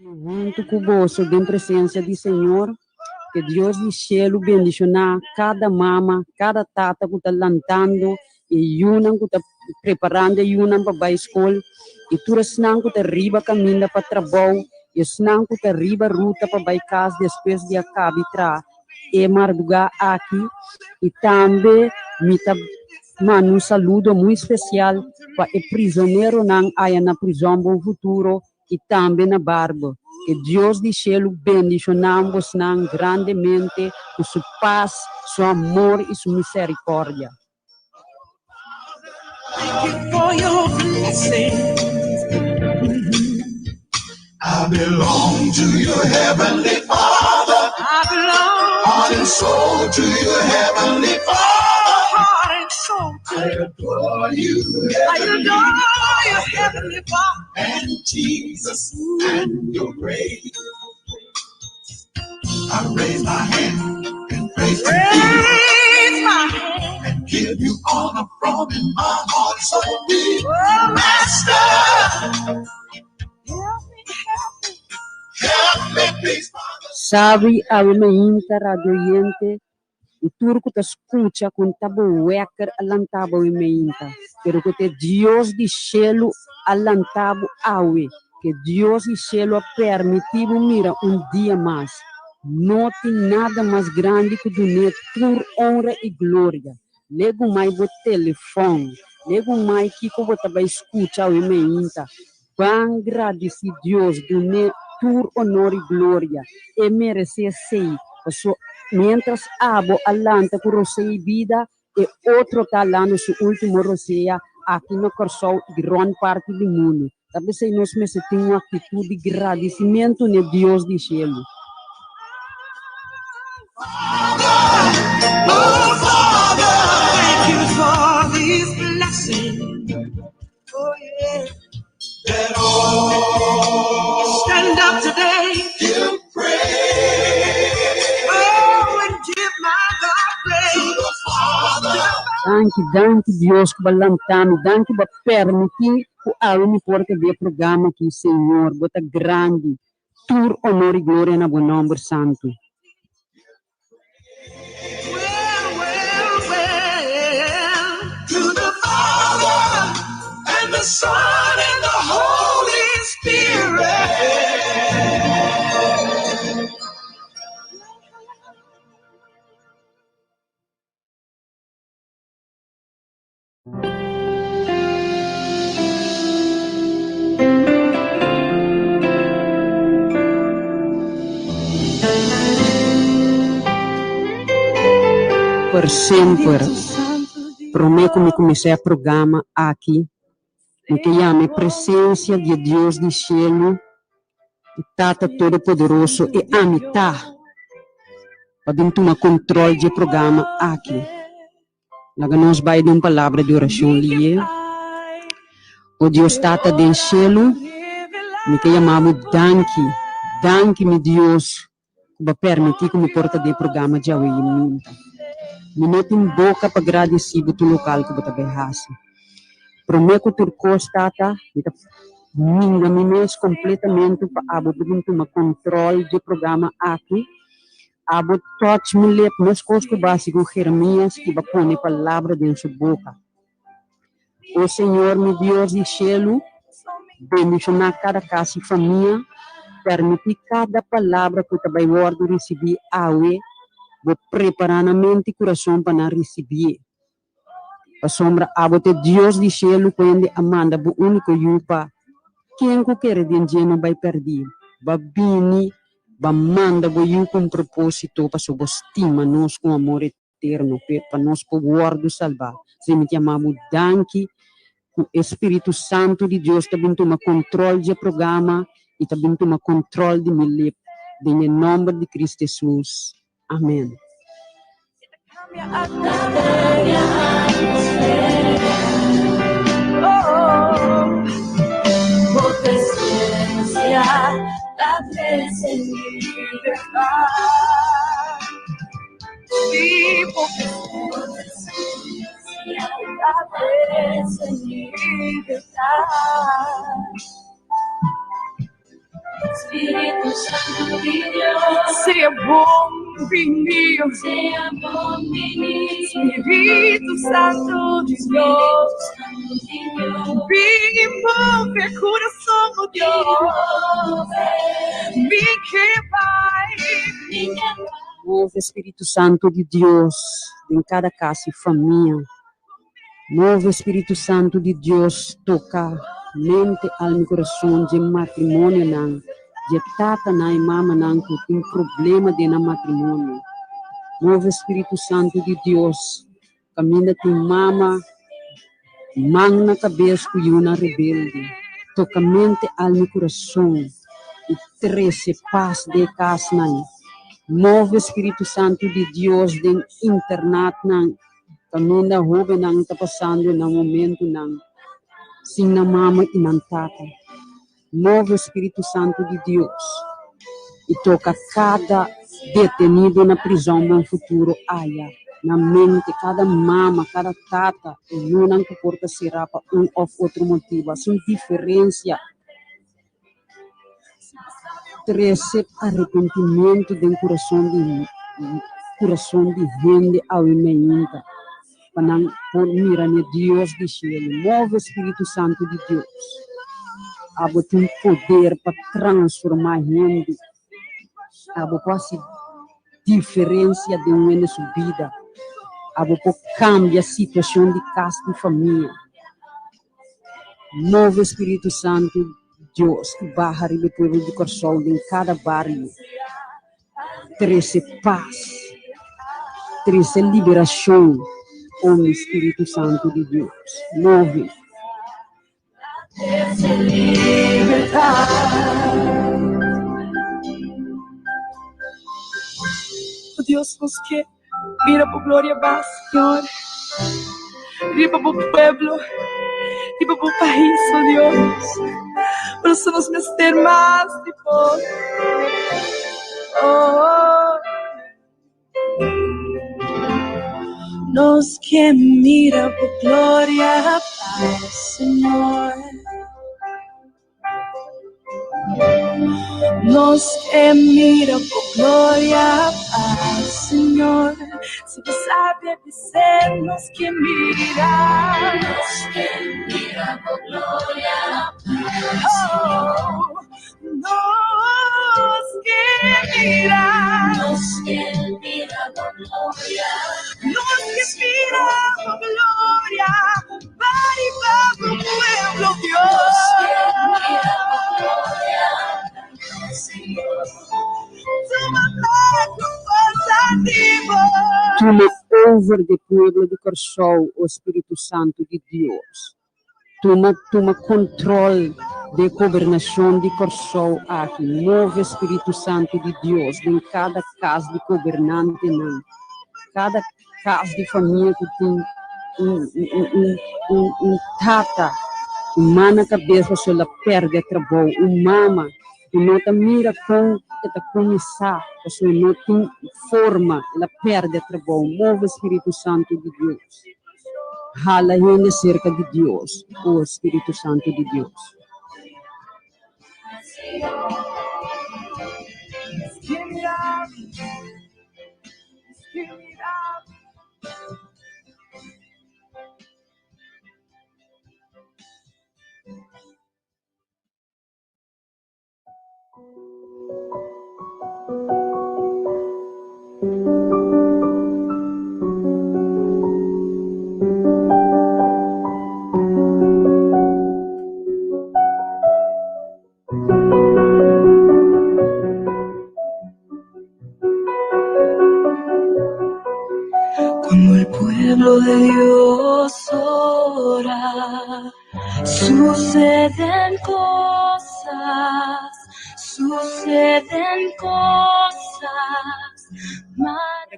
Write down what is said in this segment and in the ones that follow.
Junto com você, em presença do Senhor, que Deus do céu bendicionar cada mama, cada tata que está lantando, e uma que está preparando uma para a escola, e todas as que está arriba caminhando para o trabalho, e as que está arriba ruta para a casa depois de acabar e mardugar aqui, e também me tá mando um saludo muito especial para o prisioneiro não aí na prisão no futuro e também na barba. Que Deus de céu bendicionamos grandemente com sua paz, seu amor e sua misericórdia. Thank you for your blessings. I belong to your heavenly Father. I belong heart and soul to your heavenly Father. Heart and soul to I adore you. I adore your heavenly Father. And Jesus and your grace. I raise my hand and praise to you. My hand and give you honor from in my heart so deep. Oh, Master. Sabe, a minha radio oyente, o turco te escucha com tabo wecker alantabo imeinta, pero que te Dios de cielo alantabo awe, que Dios de cielo ha permitido mira dia mais. Não tem nada mais grande que donar por honra e glória. Lego mais o telefone, lego mais que eu vou escutar o imeinta. Bang agradecer Deus donar por honor e glória e merecer sei. Mientras abo alanta por rosei vida e outro talando su último roseia aqui no coração de grande parte do mundo. Talvez nós temos uma atitude de agradecimento no Deus do céu. Oh, Father, thank you for these blessings. Oh, yeah. That all stand up today, give praise. Oh, and give my God praise. To the Father. Danke Deus que balantame, danke por permitir que a me porta de programa aqui, Senhor, bota grande, tur honor e glória na bom nome santo. To the Father and the Son and the Holy Spirit. Por sempre, prometo que comecei a programa aqui, que chama presença de Deus do céu, Tata Todo-Poderoso e a mitad, para tomar controle do programa aqui. Laga nós vai dar uma palavra de oração ali. O Deus Tata do céu, me que chamamos danke, meu Deus, para permitir que me porta de programa de hoje. Me mete em boca para agradecer o local que você berrasse. Prometo que tu Tata, me mês completamente para tomar controle do programa aqui. Abo touch me lep nas coisas básicas Jeremias que vai pôr a palavra dentro sua boca. O Senhor, meu Deus do céu, bendicionar cada casa e família, permitir cada palavra que você vai receber awe, vou preparar na mente e coração para receber. A sombra, abo te Deus do céu, quando amanda o único yupa, quem que quer dinheiro não vai perder. Vai vir, vai mandar o com propósito para sua estima nós com amor eterno, para nós poder salvar. Se me chamamos danke, o Espírito Santo de Deus também toma controle do programa e também toma controle de meu lip. Em nome de Cristo Jesus. Amém. La presencia en libertad. Sí, porque la presencia en libertad. Espírito Santo de Deus, seja bom-vindo, Espírito Santo de Deus, vem envolve o coração de Deus, vem que vai. Move Espírito Santo de Deus em cada casa e família. Move Espírito Santo de Deus toca mente, alma e coração de matrimônio não, de tata não e mama não que tem problema de na matrimônio. Move Espírito Santo de Deus caminha tem mama mão na cabeça e uma rebelde. Toca mente, alma e coração e 13 paz de casa não. Move Espírito Santo de Deus de internet não. Caminha rouba não está passando no momento não. Sim na mama e na tata. Move Espírito Santo de Deus e toca cada detenido na prisão no futuro aia. Na mente, cada mama, cada tata, não que porta será para um ou outro motivo. São diferença. Recebe arrependimento do coração de gente ao imenta. Para não mirar Deus de cielo. Move o Espírito Santo de Deus. Abo tem poder para transformar gente. Abo pode diferença de uma subida. Abo pode cambiar a situação de casa e família. Move o Espírito Santo de Deus que barra o povo de Corsol em cada barrio. 13 paz. 13 liberação. O Espírito Santo de Deus. Move. O Deus nos que mira por glória base, Senhor. Riba por pueblo, riba por país, oh Deus. Por isso nos meter mais de vós. Oh. Nos que mira por glória paz, Senhor. Nos que mira por glória paz, Senhor. Se tu sabe dizer, nos que mira por glória paz, oh, nos que mira por glória, nos que mira por glória, vai para o pueblo Dios. Toma over do povo de Corsol, o Espírito Santo de Deus. Toma controle da governação de Corsol aqui. Move o Espírito Santo de Deus em cada casa de governante, não. Cada casa de família que tem tata, uma na cabeça, se ela perde o trabalho, mama, que não te mira com que te começar, se não tem forma, ela perde o trabalho. Move o Espírito Santo de Deus. Hala ele cerca de Deus, o Espírito Santo de Deus. Cuando el pueblo de Dios ora, suceden cosas.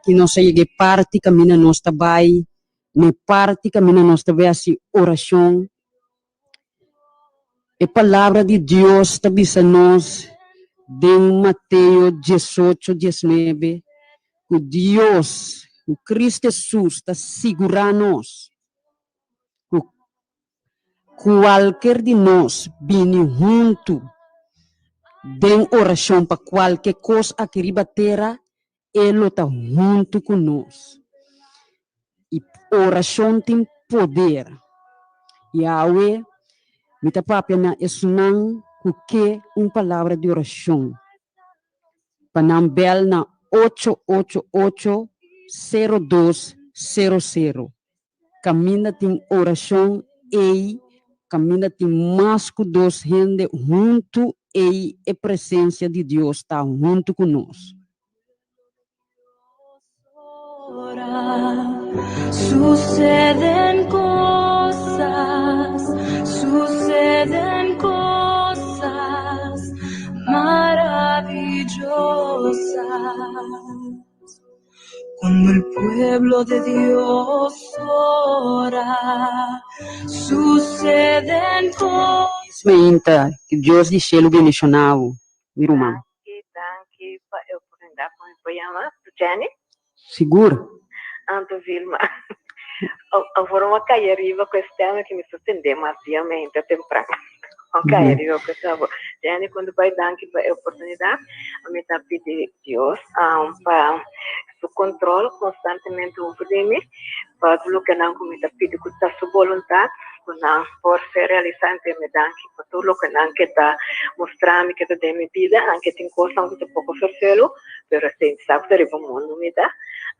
Que nós chegue parte, caminha nós também, ne parte, caminha nós também assim, oração. A palavra de Deus também a nós, de Mateus 18, 19, que Deus, o Cristo Jesus, está segurando nós. Qualquer de nós, vindo junto, Den oração para qualquer coisa aqui ribatera, Ele está junto conosco. E oração tem poder. Yahweh, me tá papia na esunan que palavra de oração. Panambel na 888-0200. Caminha tem oração e caminha tem mais que dois gente junto e a presença de Deus está junto conosco. Suceden cosas maravillosas. Cuando el pueblo de Dios ora, suceden cosas. Meinta, que Deus de cielo bendicionado, meu irmão. Danke para a oportunidade para me apoiar, Jenny. Seguro? Anto Vilma. Eu vou uma cair arriba com esse tema que me surpreendeu demasiadamente temprano. Cair arriba com esse tema. Jenny, quando vai danke para a oportunidade, eu me tá pedindo Deus para o controle constantemente sobre mim, para tudo que não me tá pedindo com a sua vontade, que não por ser realizado me danke para tudo que não que está mostrando que tem minha vida, anche tem coisas que eu pouco oferecê-lo, mas assim sabe que o mundo me dá.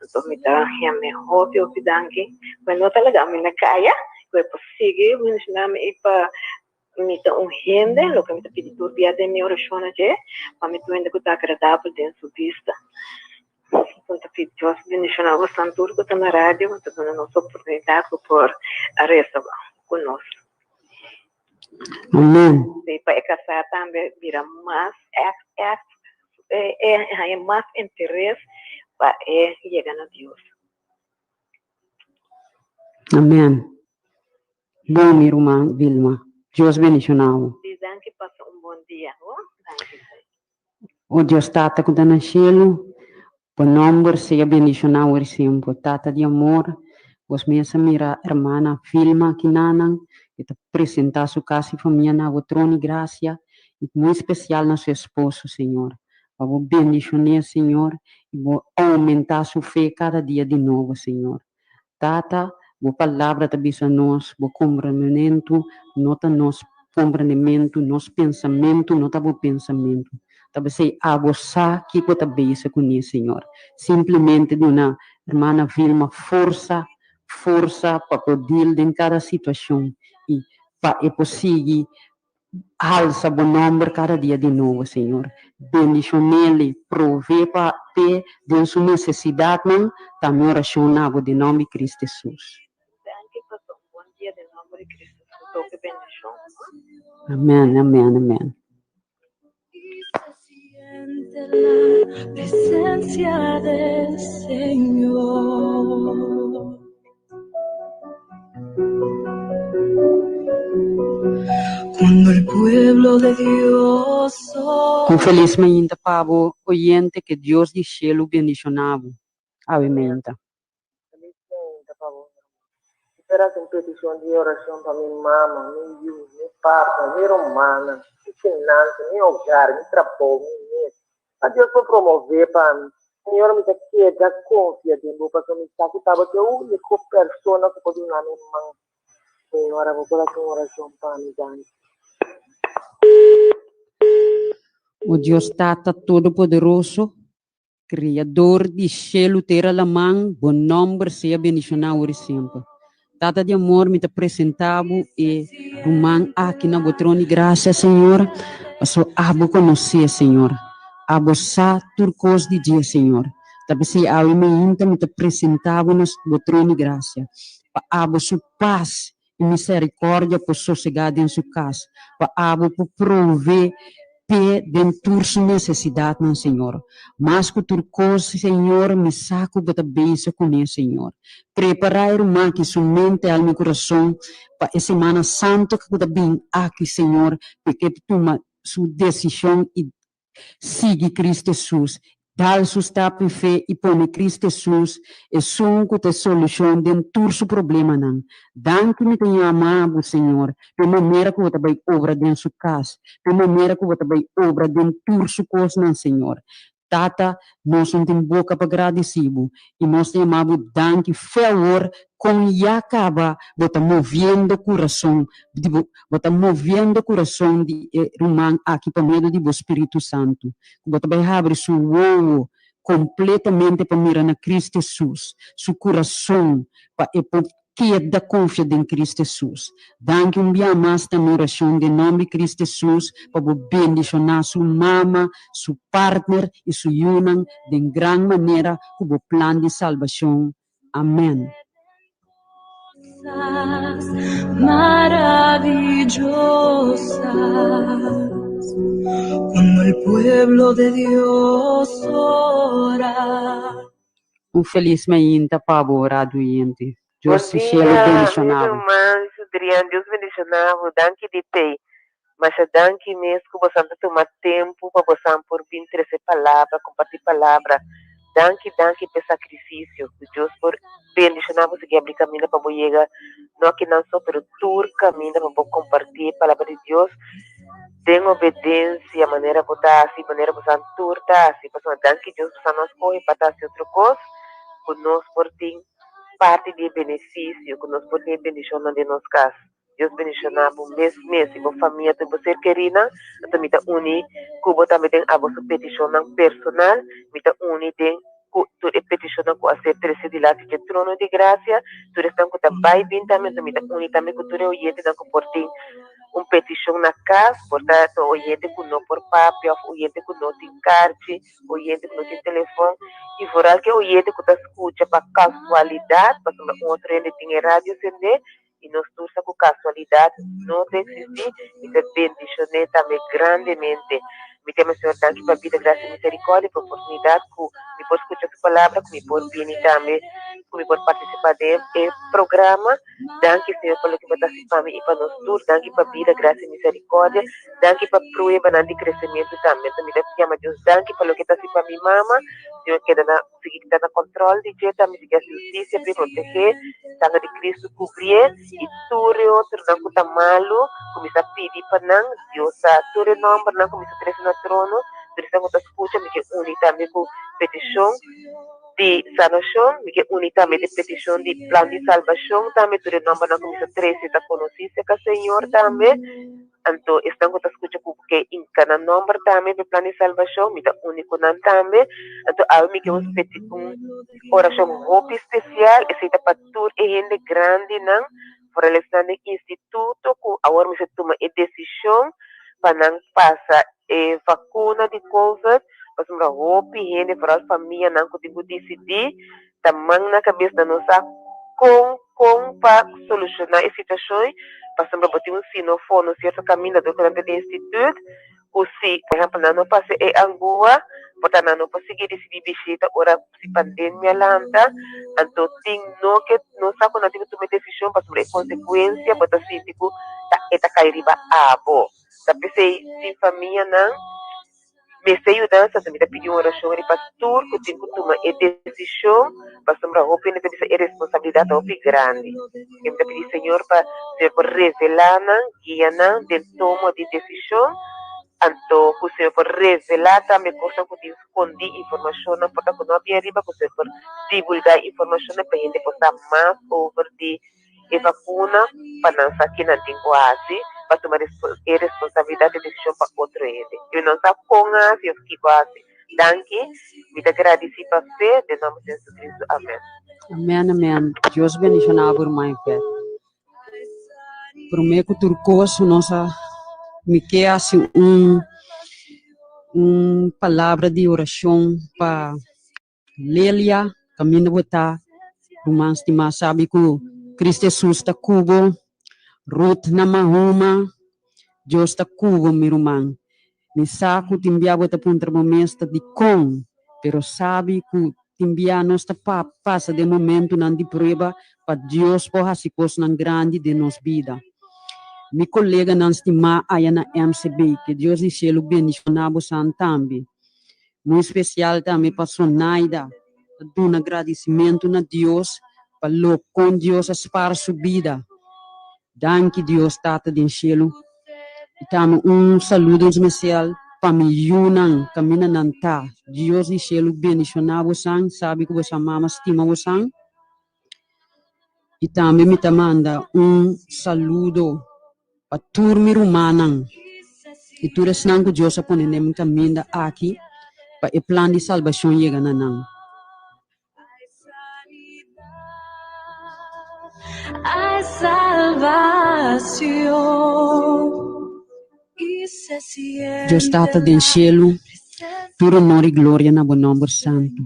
Então me dá me hobby o danke, mas não talaga me na kaya, que eu possível me ensinar me para me dá rende, o que me tá pedindo dia de minha oração já, para me tuendo que está agradável dentro sua vista. Então tá pedindo Deus bendicionar o santo que está na rádio, que está dando nossa oportunidade por a resta conosco. Amém. E para casar também vira mais mais interesse para chegar a Deus. Amém. Bom, minha irmã Vilma. Deus bendicionado. Dizem que passa bom dia, não? O Deus Tata que está no cielo, o nome seja bendicionado sempre. Tata de amor, vos mesma mira irmã Vilma que nanan, que te apresentar sua casa e família na trono e graça, e muito especial na seu esposo, Senhor. Vou bendicionar, Senhor, e vou aumentar sua fé cada dia de novo, Senhor. Tata, a palavra te avisa nós, o compreendimento, nota nosso compreendimento, nosso pensamento, nota o pensamento. Talvez a você que você beija com isso, Senhor. Simplesmente de uma irmã Vilma, força para poder em cada situação e para conseguir alça o nome cada dia de novo, Senhor. Bendicionele, provê para ter de sua necessidade, também oracionava de nome de Cristo Jesus. Bom dia de nome de Cristo Jesus. Toque bendição. Amém, amém, amém. La presencia del Señor. Cuando el pueblo de Dios Um feliz manhã para o oyente que Deus de cielo bendicionava. Amém. Era em petição de oração para minha mama, minha parta, minha romana, minha finança, meu hogar, meu trabalho, minha a Deus foi promover para mim. Senhor, me dá que dá confia de mim, porque me está que estava que a única pessoa que pode na minha mão. Senhora, vou colocar uma oração para mim, Dani. O Deus Tata Todo-Poderoso, Criador de cielo, terra e mão, bom nome seja bendicionado sempre. Tata de amor, me te apresentava e humano aqui na trono de graça, Senhor. Eu sou abo conhecer, Senhor. Abo sa turcos de dia, Senhor. Tapi se a me te apresentava no trono de graça. Abo sua paz e misericórdia por sossegar em sua casa. Abo por prover dentro de sua necessidade, meu Senhor. Mas que turcos, Senhor, me saco para beijar com ele, Senhor. Preparar uma que sua mente, alma e coração para a Semana Santa que está bem aqui, Senhor, porque toma sua decisão e siga Cristo Jesus. Dal sustap e fé e põe Cristo Jesus e sunco te solução dentro do problema não. Danke me tenho amado, Senhor, de maneira que você vai obra dentro sua casa, de maneira que você vai obra dentro sua coisa não, Senhor. Tata, nós não temos boca para agradecido e nós te amamos, danke, favor, com acaba, você movendo o coração, você movendo o coração de irmão aqui para meio do Espírito Santo. Você vai abrir seu olho completamente para mirar na Cristo Jesus, seu coração, para que da confiança em Cristo Jesus. Danke dia mais da oração de nome de Cristo Jesus, para bendicionar sua mama, seu partner e sua união de grande maneira com o plano de salvação. Amém. Maravillosas, cuando el pueblo de Dios ora. Feliz manhã para o orador. Deus bendicionava. Deus bendicionava. Danke de te. Mas danke mesmo que você tomar tempo para você por vir trazer palavra, compartilhar palavra. Danke pelo sacrifício. Deus por bendicionar você que abrir caminho para você chegar. Não que não só, pero todo caminho para você compartilhar a palavra de Deus. Tem obediência, a maneira que você assim, a maneira que você turta, assim. Danke Deus para nós correr para fazer outra coisa. Que nós por ter parte de benefício, que nós por ter bendição de nossa casa. Deus bendicionava mês, e a família de você querida, também está unir, que também tem a vossa petição personal, está unir tem que petição com a ser de lá de trono de graça, tu estão com também bem também está unir também com tu é oyente da que por ter petição na casa, portanto oyente que não por papel, oyente que não tem carte, oyente que não tem telefone, e for que oyente que está escuta para casualidade, para outro ele tem rádio acender. E nós torça com casualidade não existir e te bendicionei também grandemente. Me temos Senhor tanto para a vida, graça e misericórdia, para a oportunidade que me pode escutar essa palavra, que me pode vir também, que me pode participar do programa. Danke Senhor pelo que vai participar e para nós todos. Danke para a vida, graça e misericórdia. Danke para a prova de crescimento também. Também te Deus. Danke pelo que está se para minha mama. Senhor que está na controle de Deus, também se quer justiça, para proteger, sangue de Cristo cobrir. E tudo outro não está malo, começa a pedir para não, Deus, tudo não, para não começar a trazer no trono, por isso que escuta, me que une também com petição de sanação, me que une também de petição de plano de salvação, também tudo não, para não começar a trazer a conhecer com o Senhor também, então, estão com escuta porque em cada número também de plano de salvação, me dá único não também, então, a mim que uma oração roupa especial, essa é para tudo, e gente grande, não, para eles no instituto, que agora me se toma a decisão para não passar vacuna de Covid, para uma roupa e gente para a família não que decidir, também na cabeça da nossa como para solucionar as situações, para botar um sinofone, um certo caminho do durante o instituto, ou se, por exemplo, não passa em Angola, portanto, não conseguir decidir visita, ora, se pandemia lanta, então, tem que não sabe quando tem que tomar decisão, para sobre consequência, botar assim, tipo, tá cairiba a bo. Tá pensei, sem família, não, me sei dança, também tá pedindo uma oração, ele pastor, que tem que tomar decisão, para sobre a roupa, ele tem que responsabilidade roupa grande. Ele tá pedindo, Senhor, para revelar, guiar, de toma de decisão, então, você pode revelar também coisas que esconder informação, porque não havia riba, você pode divulgar informação para a gente possa mais over de vacuna, para não saber que não tem quase, para tomar responsabilidade de decisão para outro ele. Eu não sei como eu fiquei quase. Danke, me agradeci para a fé, de nome de Jesus Cristo. Amém. Amém, amém. Deus bendicionar por mais fé. Por meio que turcoso, nossa me quer assim palavra de oração para Lélia, caminho botar, romance de mais sabe que Cristo Jesus está cubo, Ruth na mahuma, Deus está cubo, meu irmão. Me saco timbia botar para momento de com, pero sabe que timbia não está passa de momento não de prova para Deus por as coisas não grande de nossa vida. Meu colega não estima aí na MCB, que Deus do céu bendicionava também. Muito especial também para Sonaida. Dou um agradecimento a Deus, para com Deus aspar sua vida. Danke Deus, Tata do Cielo. E também saludo especial para me Yunan, caminha nanta. Deus do Cielo bendicionar você, sabe que você mama estima você. E também me manda saludo para turma romana. E tudo isso que Deus põe em caminho aqui, para o plano de salvação chegar na Hay salvación y se siente Deus Tata do Cielo, tudo honor e glória na bom nome santo.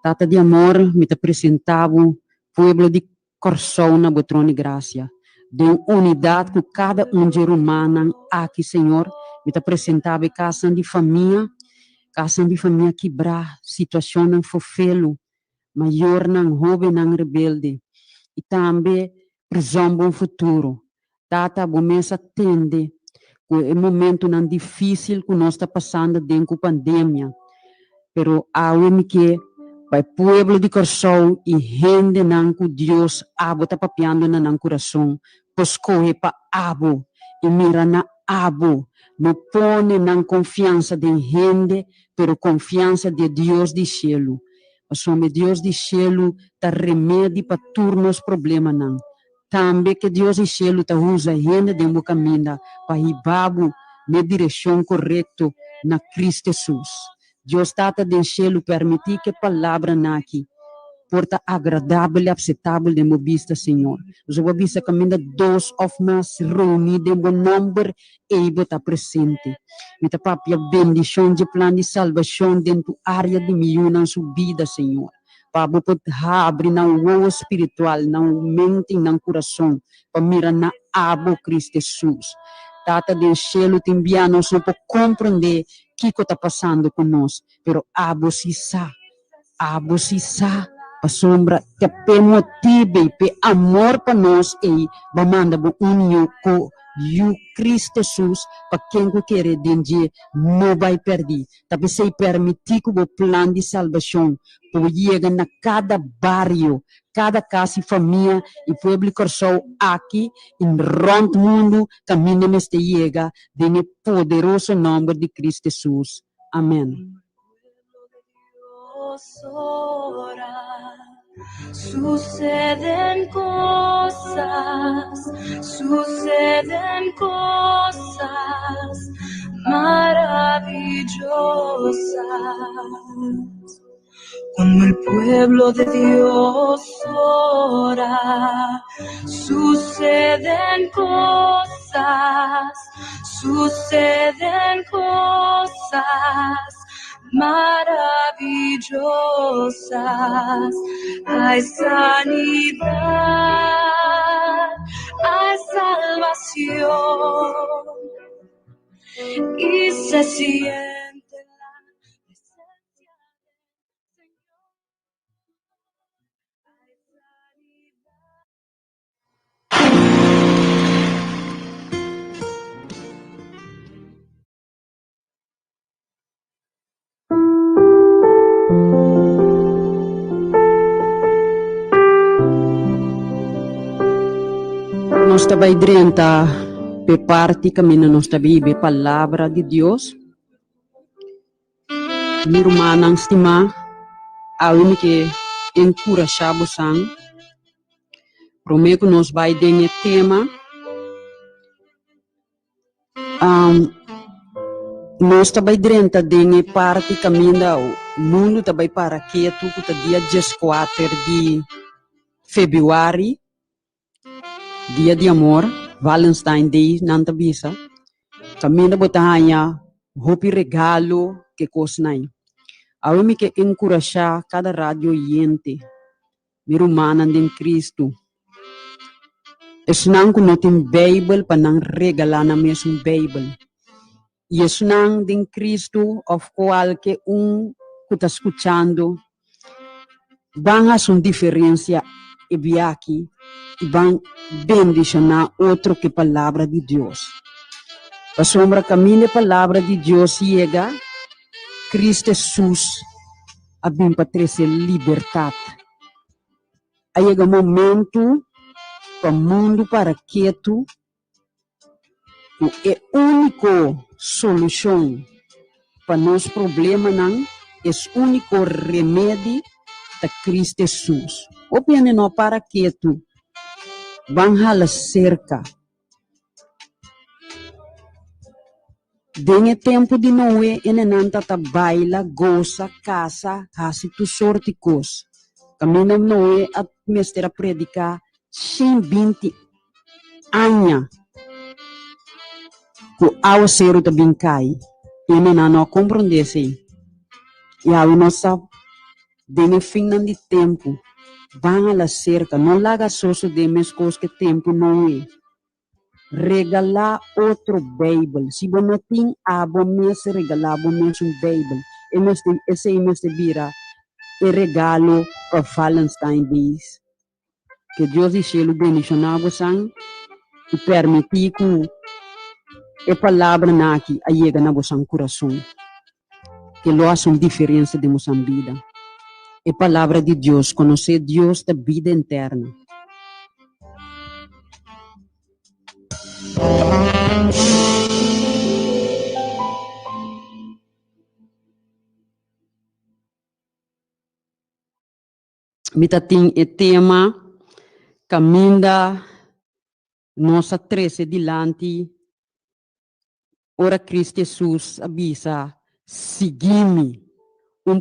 Tata de amor, me apresentava o povo de Corsol na bom trono de graça. De unidade com cada de romana aqui, Senhor, me apresentava casa de família quebrar, situação não fofelo, maior não jovem não rebelde. E também prisão bom futuro. Tata, bom mês atende com o momento não difícil que nós está passando dentro da pandemia. Pero aonde que para o povo de Corsol e gente não que Deus abo está papiando na não coração, pois corre para abo e mira na abo, não põe na confiança de gente, pero confiança de Deus do cielo. Mas o Deus do cielo está remédio para todos os problemas não. Também que Deus do cielo está usa gente de um caminho para ir na direção correta na Cristo Jesus. Deus Tata do cielo permitir que a palavra aqui porta agradável e aceitável de vista, Senhor. Nós vamos vista caminho dois of nós reunidos em bom número e está presente. Mita papia bendição de plano de salvação dentro da área de minha na sua vida, Senhor. Para poder abrir na o espiritual, na mente e na coração, para mirar na abo Cristo Jesus. Tata do cielo te envia nós para compreender o que está passando conosco, pero abo si sa, pa sombra que pe motive pe amor para nós e va manda bo união com o Cristo Jesus para quem que quer dengue não vai perder. Tapi se permitir que o plano de salvação por chegar na cada barrio, cada casa e família e povo Corsol aqui em rond mundo caminho neste chega de poderoso nome de Cristo Jesus. Amém. ora, suceden cosas maravillosas. Cuando el pueblo de Dios ora, suceden cosas maravillosas. Hay sanidad, hay salvación y se siente la presencia del Señor. Hay sanidad. Nós também drenta pe parte caminho nós também be palavra de Deus. Minha irmã não estima a que encorajar você. Prometo que nós vai ter tema. Nós também drenta de parte caminho do mundo também para que tu que dia 14 de fevereiro. Dia de amor, Valentine Day, nanta bisa. Caminho botahanya, hopi regalo, que coisa nai. Ao me que encorajar cada rádio yente, meu humano em Cristo. Esnang que não tem Bible para não regalar na mesma Bible. E esnang em Cristo, of qualquer que está escutando, van a uma diferença e via aqui. E vão bendicionar outro que palavra de Deus. A sombra caminho a palavra de Deus chega, Cristo Jesus a vir para trazer liberdade. Aí chega um momento para o mundo para quieto, é a única solução para nosso problema não, é o único remédio da Cristo Jesus. O pena não para quieto, van hala cerca. Dengue tempo de Noé, enenanta ta baila, goza, casa, hasi tu sorte coisa. Caminho Noé a mestre a predicar 120 anos. Que ao ser o também cai. E não compreende-se. E a nossa, dengue fim de tempo, van a la cerca, não larga só de mes coisas que tempo não é. Regalar outro Bible. Se você não tem abo mesmo, regalar um Bible. Esse mesmo vira o regalo para Valentine Days. Que Deus e Cielo bendicionar você e permitir que a palavra aqui chegue na vosso coração. Que lo hace uma diferença de nossa vida. A palavra de Deus, conhecer Deus da vida eterna. Mita tem o tema caminda nossa 13 dilante. Ora Cristo Jesus avisa, seguime,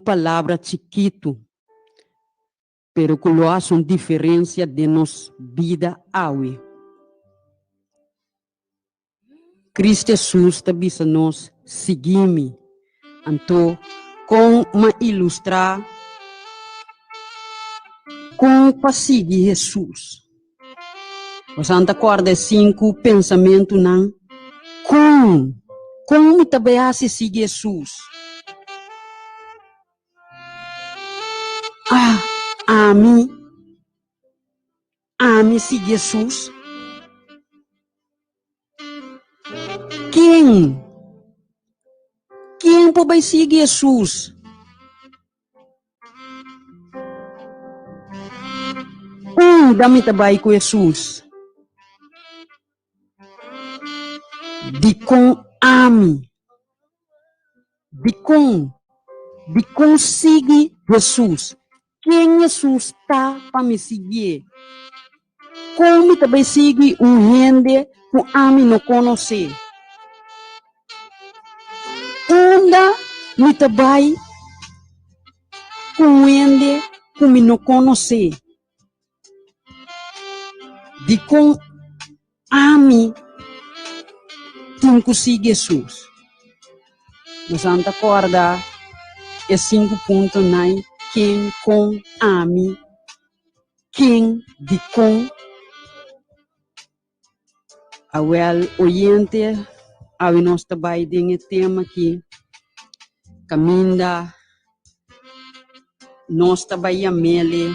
palavra chiquito, pero que lo hace uma diferença de nossa vida hoje. Cristo Jesus avisa nos, seguime. Então, com uma ilustrar, com para seguir Jesus. Você não acorda 5 pensamentos, não? Como também se seguir Jesus? A mim seguir Jesus? Quem pode seguir Jesus? Dá-me também com Jesus. De com ame. De com seguir Jesus. Quem Jesus está para me seguir? Como também seguir gente que ame não conhecer? Onda me também com gente que me não conhecer? De com ame tem que seguir Jesus. Mas não acorda é 5 pontos aí. Quem com ame, quem de com a oyente, a nós também tem tema aqui, caminda, nós também amele,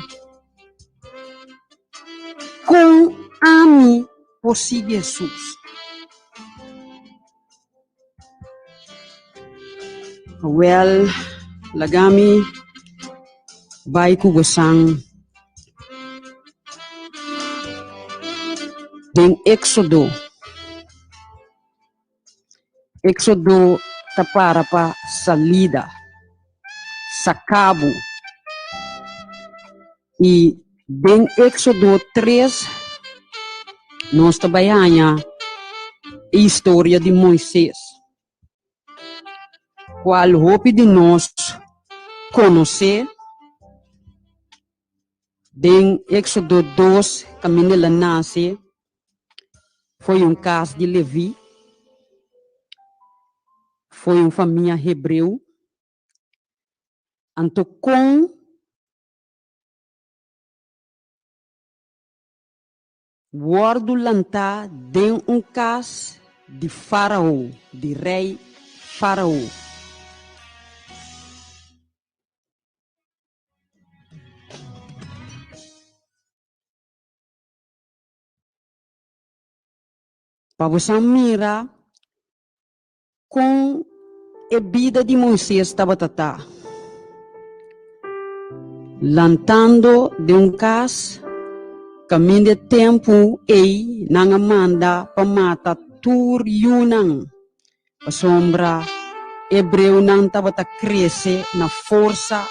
com ame por si Jesus. Lagami, vai com gosang, tem Éxodo tá para salida, sacabo, e tem Éxodo 3, nós trabalhamos a história de Moisés, qual roupa de nós conhecer. Em Éxodo 2, caminho ela nasce, foi caso de Levi, foi uma família hebreu, então com guardo lantar de caso de Faraó, de rei Faraó. Para você mirar com a vida de Moisés estava tatá. Lantando de caso, caminho de tempo, ei, não manda para matar tur yunang. A sombra, hebreu não estava a crescer na força,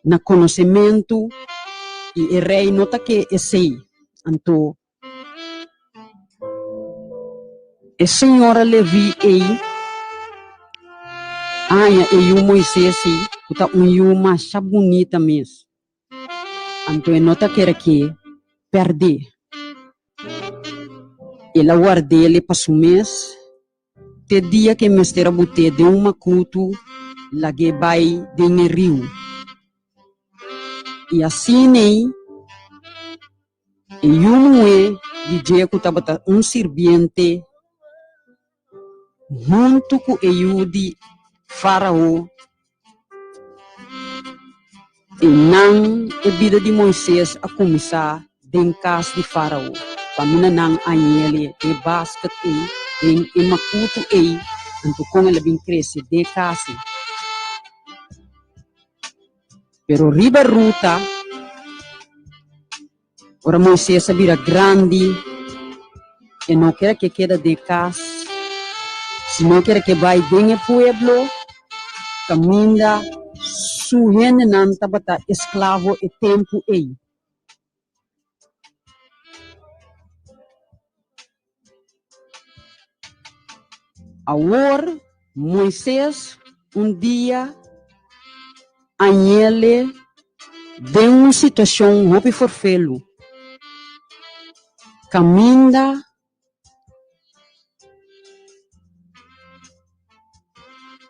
na conhecimento, e o rei nota que é sei. Então, a senhora Levi ei, e o Moisés está uma chá bonita mesmo. Então, nota que era que perder. Ela guardei ele para o mês. Te dia que me estera bote de macuto, lá que vai de rio. E assim, e de dia que estava sirviente, junto com o de Faraó, e não a vida de Moisés a começar em casa de Faraó. Para mim não a ele, e basket e macuto então com ele bem cresce de casa. Pero riba ruta, ora Moisés vira grande, e não quer que quede de casa, se não quer que vai bem o pueblo, caminha, su gente não estava escravo e tempo aí. Agora, Moisés, dia, ele de uma situação muito forfelo. Caminha,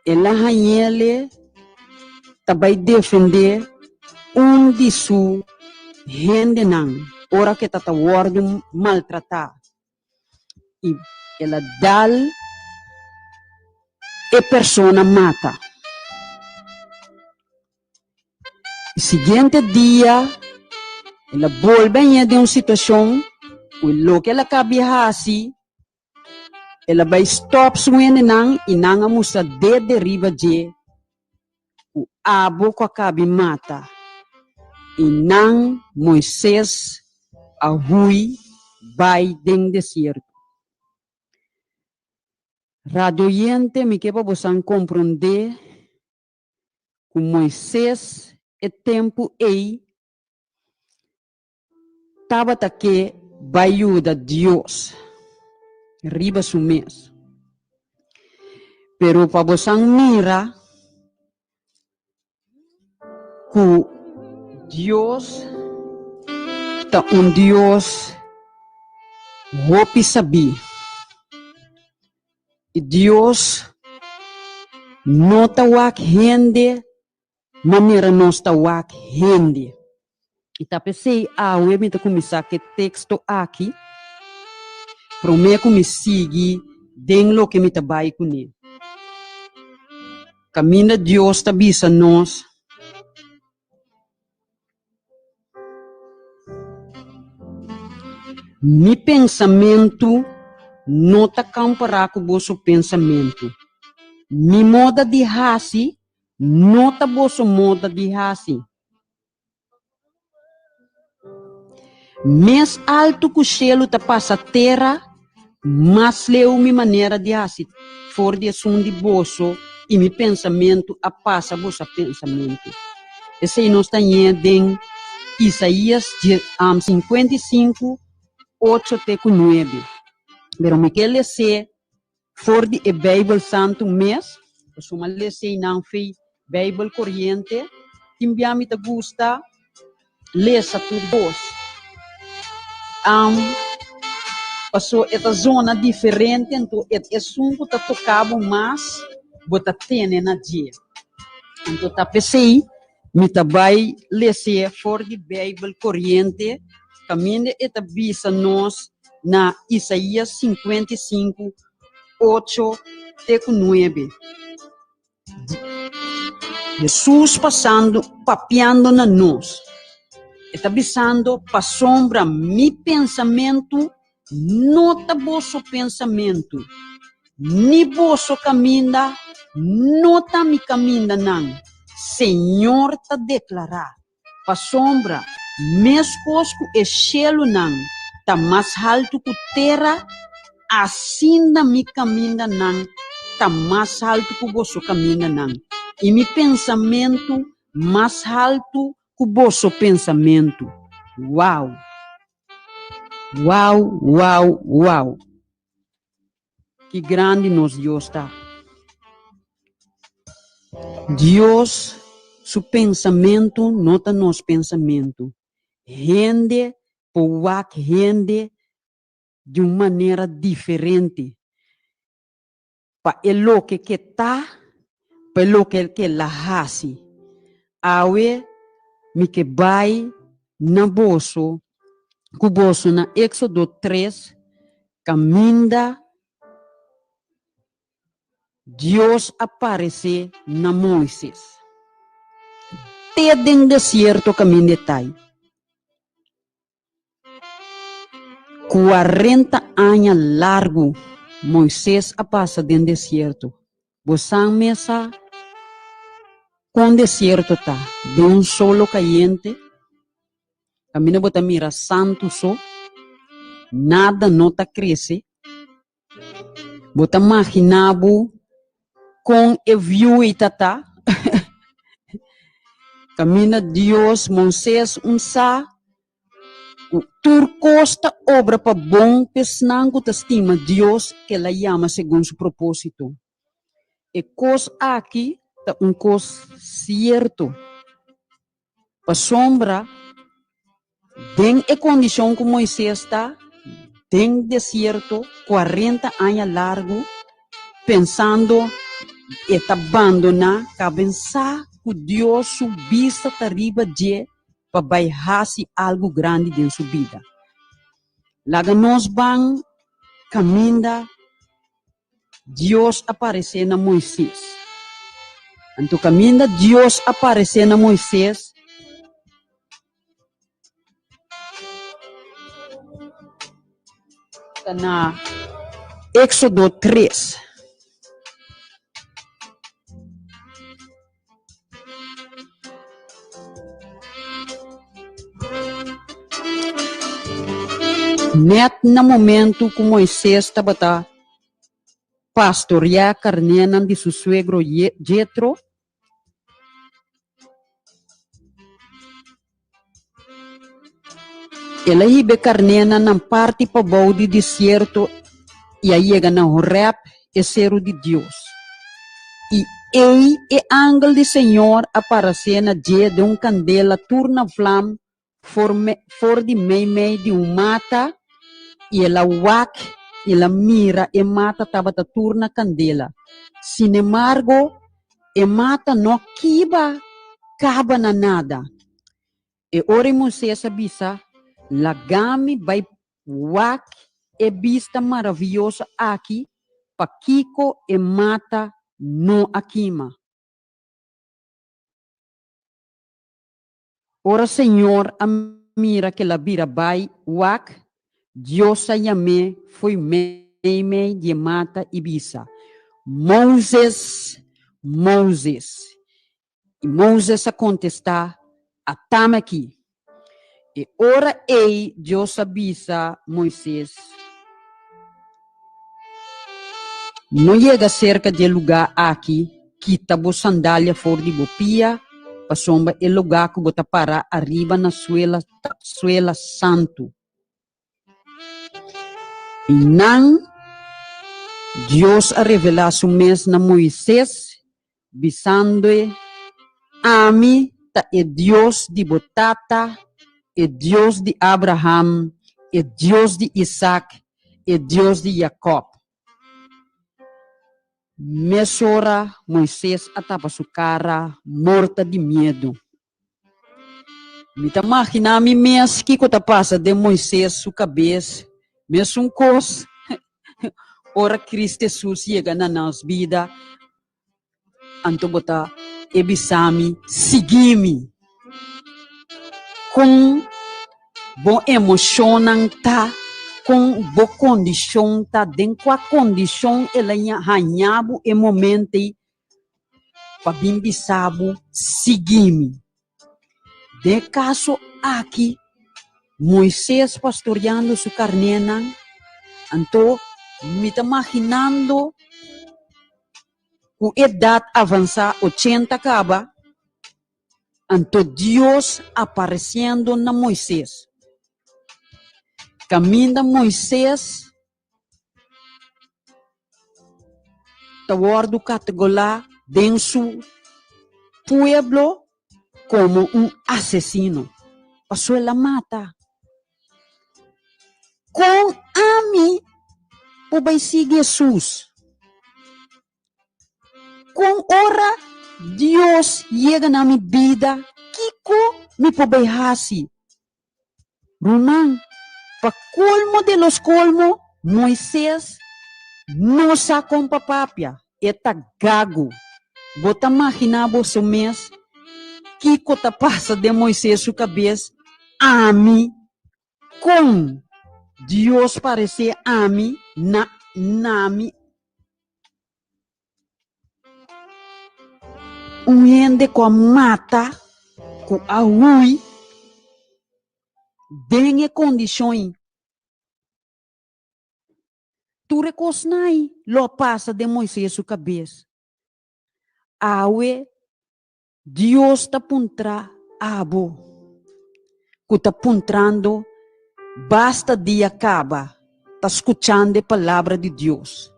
ele vai defender de sua gente não, ora que está sendo maltratada. E ela dá e persona mata. O seguinte dia, ela volta de uma situação, o que ela cabe assim, ela vai stop suene nang e não a musa de deriva de o abo que cabe mata. E não Moisés a hui vai den deserto. Radioyente me que para você compreender que Moisés é tempo aí estava que vai ajudar Deus riba su mês. Pero para você mira que Deus está Deus hopi sabi. E Deus não está wak gente, maneira não está wak gente. E tá pensei, eu me começar que texto aqui, para mim me seguir dentro do que me trabalha com ele. Caminho de Deus está bisa nós. Mi pensamento não está comparado com o vosso pensamento. Mi moda de hasi não está vosso moda de hasi. Mais alto que o cielo está passa terra, mas leu minha maneira de hasi. For de som de vosso e mi pensamento a passa vosso pensamento. Esse aí nós está em Isaías 55, 8 até 9. Pero me quer ler for de Bíblia Santo mês, eu sou mal ler não fei Bíblia corrente, que me gusta ler sa tu vos. Passou essa zona diferente, então é assunto tá tocado mais, bota tene na dia. Então tá pensei, me vai ler for de Bíblia corrente, caminho eta visa nós na Isaías 55, 8 até 9. Jesus passando, papiando na nós. Está avisando para sombra mi pensamento, nota vosso pensamento. ni boso caminda, nota mi caminda nang. Senhor ta declarar, pa sombra, mes cosco e chelo nang, ta mais alto que terra, assim da mi caminda nang, ta mais alto que boso caminda nang. E mi pensamento mais alto que boso pensamento. Uau! Uau, uau, uau! Que grande nos Deus está. Deus, su pensamento, nota nos pensamento. Rende, pouac, rende de uma maneira diferente. Pa elo que tá, pa elo que la hasi. Awe, mi que vai na bolso, ku bolso na Éxodo 3, caminda, Deus aparece na Moisés. Te den deserto caminho tai. 40 anos largo, Moisés a passa dentro do deserto. Você mesa com deserto tá, de um solo caliente. Caminho bota mira santo só, nada nota cresce. Bota imaginabo com e viu e tata. Camina Deus, Moisés, sa. O turcosta obra para bom, pesnango te estima Deus que ela chama segundo seu propósito. E cos aqui, tá cos certo. Para sombra, tem a condição que Moisés está, tem deserto, 40 anos largo, pensando e tá abandonar, cabeça que Deus subisse arriba de para baixar-se algo grande em sua vida. Laga nós vamos caminhar, Deus aparecer na Moisés. Então caminha, Deus aparecer na Moisés. Está na Éxodo 3. Net no momento que Moisés estava pastorear a carneira de seu suegro Jetro, ele ibe carneira na parte para o deserto e aí chega na Horeb, e cero de Deus. E aí o ángel do Senhor apareceu na dia de candela, turna flama, for de meio de mata, e ela wak, ela mira, e mata estava a turna candela. Sin embargo, e mata não caba na nada. E ora Moisés avisa, lagami vai wak, e vista maravilhosa aqui, pa kiko e mata no akima. Ora Senhor, a mira que la vira vai wak, Deus a yame foi meime de mata e bisa. Moses. E Moses a contestar, atame aqui. E ora ei, Deus avisa Moisés. Não chega cerca de lugar aqui, quita bo sandália fora de bopia, para sombra e lugar que bota para arriba na suela santo. E não, Deus a revelar seu mesmo na Moisés, bisando a mim, é Deus de Botata, é Deus de Abraham, é Deus de Isaac, é Deus de Jacob. Mesora Moisés atava sua cara morta de medo. Me tá imaginando me mesmo que coisa passa de Moisés sua cabeça, mesmo coisa. Ora Cristo Jesus chega na nossa vida, anto bota ebisami, seguime com bom emoção tá com boa condição, tá dentro com a condição, ela ganhava em momento para bimbisabo, seguir-me. De caso aqui, Moisés pastoreando sua carnena, então, me está imaginando com idade avançar, 80 acaba, então Deus aparecendo na Moisés. Caminha Moisés, tawar categoria dentro su pueblo como assassino. Passou ela mata. Com a mim, o vai seguir Jesus. Com ora, Deus chega na minha vida, Kiko me pobehasi. Román, para colmo de los colmos, Moisés não sa com papapia, eta gago. Bota imaginar seu mês, Kiko ta passa de Moisés sua cabeça, a mim, com Deus parecer a mim, na mim, gente com a mata, com a rui, dengue condições. Tu recosnai, lo passa de Moisés sua cabeça. Awe, Deus está puntra abo, que está puntrando, basta dia acaba, está escutando a palavra de Deus.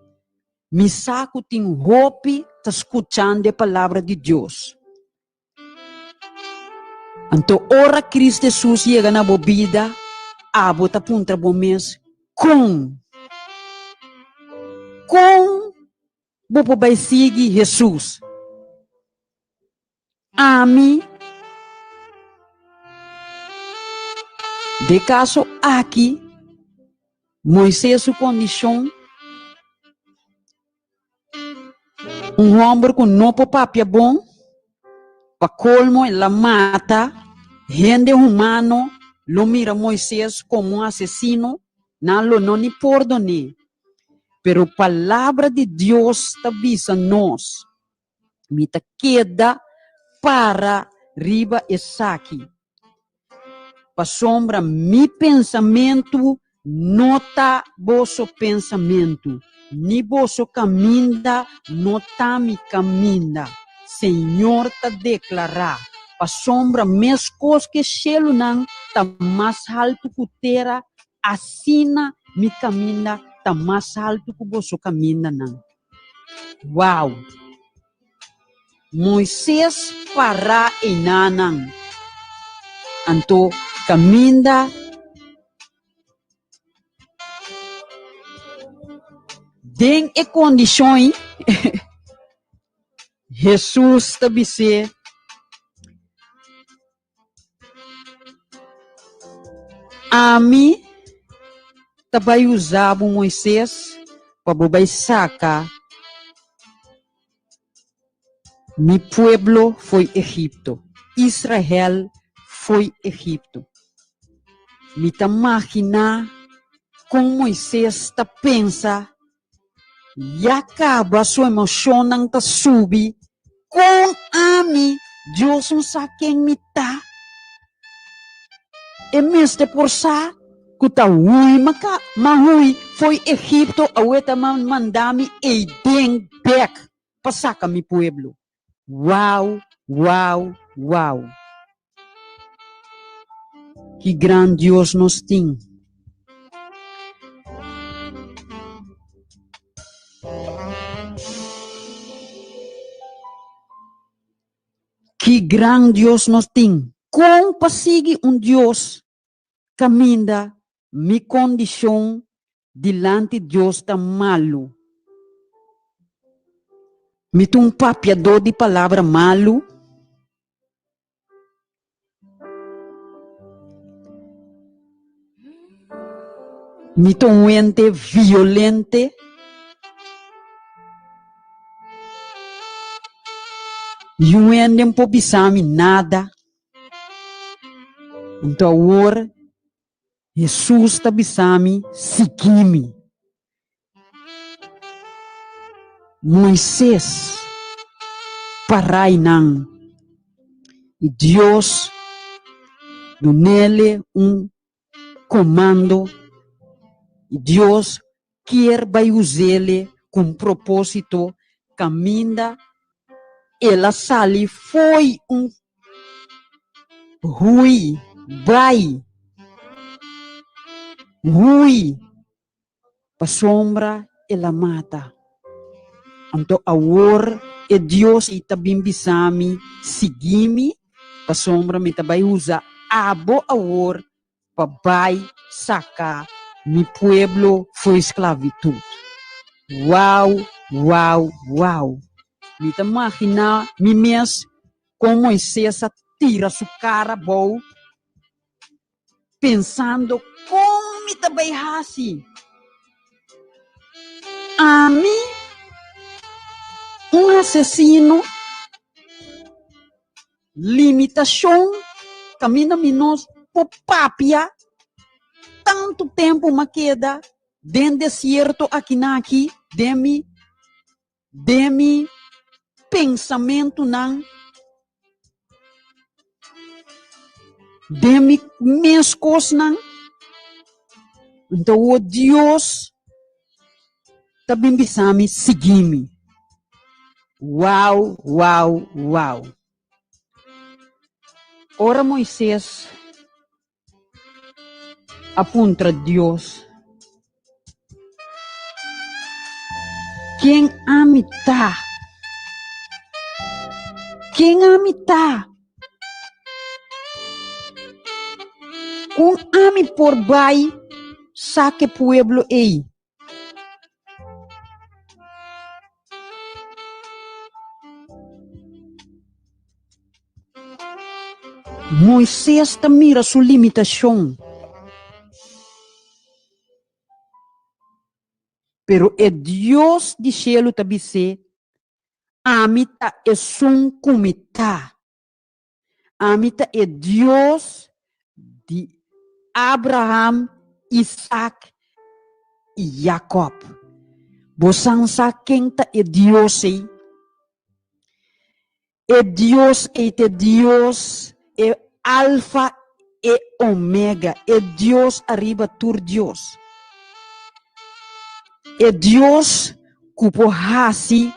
Me saco tem roupa, está escutando a palavra de Deus. Então, ora Cristo Jesus chega na bebida, abo está puntra bom mês, com bobo vai seguir Jesus. Ami, de caso aqui, Moisés sua condição, homem com não papapia bom, para colmo ela mata, gente humano, lo mira Moisés como assassino, não lo ni perdone. Pero palavra de Deus está avisa nós, me ta queda para riba e saque. Para sombra, mi pensamento não está vosso pensamento. Ni vosso caminda não está mi caminda. Senhor está declarar. Para sombra, mes coisas que chelo não está mais alto que terra, assina mi caminda está mais alto que vosso caminda não. Uau! Moisés para enanan. Anto caminda den e condições Jesus estabelecer a mim também usava Moisés para sacar mi pueblo foi Egipto. Israel foi Egipto. Me tá imaginar como Moisés tá pensa e acaba sua emoção não tá subir com a mim Deus não sabe quem me tá e mesmo por sa que tá mahui foi Egipto a ueta mandami e den back para sacar mi pueblo. Uau, uau, uau. Que grande Deus nos tem. Que grande Deus nos tem. Como persegue Deus caminha mi condição diante de Deus tá malo. Me tem papiador de palavra malo. Me tem um ente violente. E um ente não pode saber nada. Então, agora, Jesus tabisami, sigimi. Moisés, parai nang. E Deus, do nele comando. E Deus quer vai usá-lo com propósito. Caminha, ela sali foi rui, vai, rui, pa sombra ela mata. Então, agora, Deus está bimbisami, sigimi, pa sombra me vai usar abo agora, pa vai sacar mi pueblo foi esclavitud. Uau, uau, uau. Me imagina, mi mes, como Moisés tira sua cara boa, pensando como me também assim. A mim, assassino, limitação, camina minos, por papia, tanto tempo uma queda, dentro deserto aqui demi pensamento não, demi minhas coisas não. Então o Deus também me seguir-me. Uau, uau, uau. Ora Moisés aponta a Deus. Quem amita? Quem amita? Um ame por bai, saque pueblo ei. Moisés mira sua limitação. Pero Deus de cielo também se amita é um comita. Amita é Deus de Abraham, Isaac e Jacob. Bosansa quenta é Deus aí. É Deus é Alfa e Omega. É Deus arriba tur Deus. É Deus que porrasi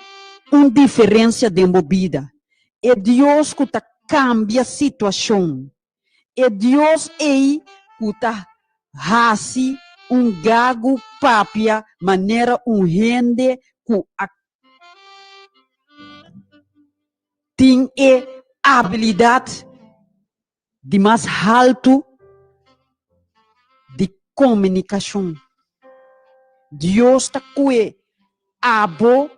diferença de movida. É Deus que cambia a situação. É Deus que hasi gago papia maneira rende que tem habilidade de mais alto de comunicação. Deus está com abo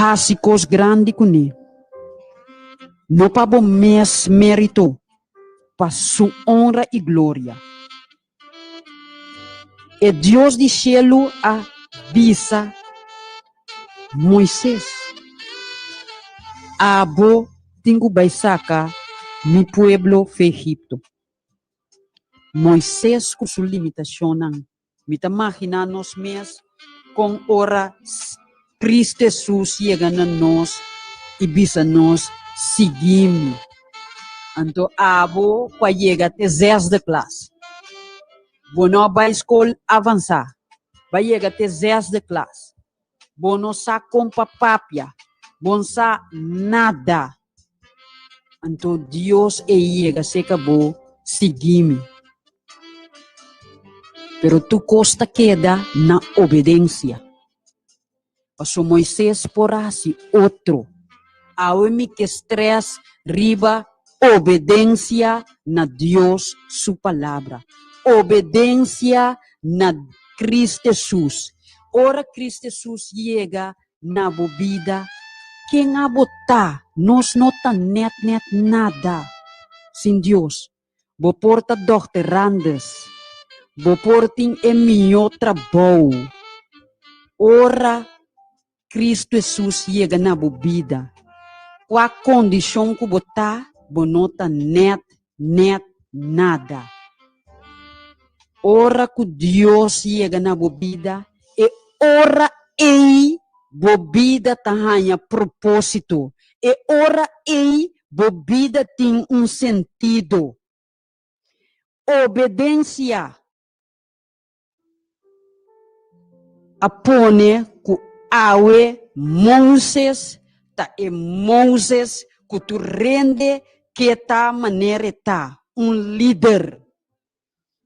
hasicos grande com ele. Não para o mérito, para sua honra e glória. E Deus do cielo avisa Moisés. Abo tenho vai sacar mi pueblo de Egipto. Moisés com sua limitação. Me imagina nós mesmos com hora Cristo Jesus chega na nós e bisa nós seguimos. Então, abo para chegar até 10 de classe. Bono vai escola avançar. Vai chegar até 10 de classe. Bono sa compa papia. Bono sa nada. Então, Deus chega, se acabou, seguir-me. Pero tu costa queda na obediência. Pastor Moisés porasi outro. Aomi que estresse riba obediência na Deus, sua palavra. Obediência na Cristo Jesus. Ora Cristo Jesus chega na bebida. Quem abota, nós não tá net nada. Sem Deus. Bo porta doctorandes. Bo portin é melhor trabalho. Ora Cristo Jesus chega na bebida. qual condição que botar, bonota net nada. Ora que Deus chega na bebida, e ora ei bebida tem propósito, e ora ei bebida tem sentido. Obediência apone que awe Moses que tu rende que tá maneira tá líder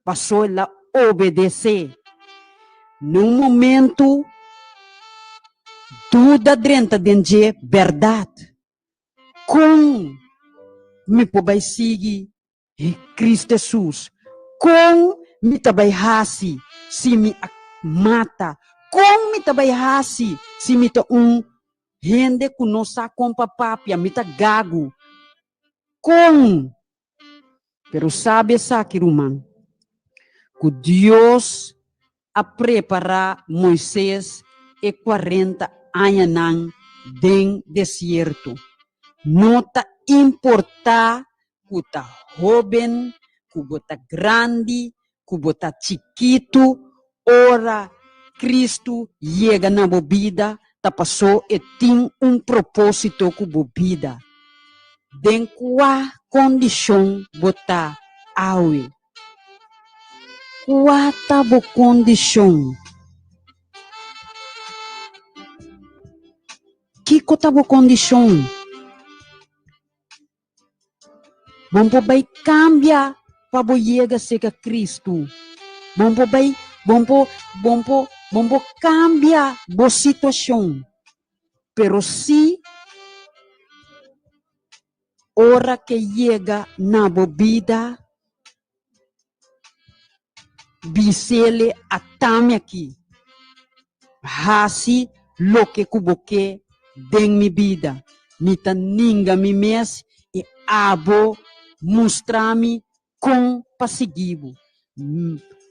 passou a obedecer num momento tudo dentro de verdade com me pobai seguir Cristo Jesus com me tabai hasi se me mata com me tabai hasi se me ta rende que não sa com papapia me ta gago com pero sabe que irmão que Deus a preparar Moisés e 40 anos no deserto. Não ta importa que ta jovem, que bota grande, que bota chiquito, ora Cristo chega na bebida, ta passou e tem propósito com bebida. Den qual condição bota awe? Qual tá bo condição? Que tá bo condição? Vamos vai cambia para bo chega ser Cristo. Vamos cambia bo situação. Pero se hora que chega na bebida, bisele atame aqui. Hasi lo que cuboque den mi vida. Mita ninga mi mes e abo mostrami com pasigivo.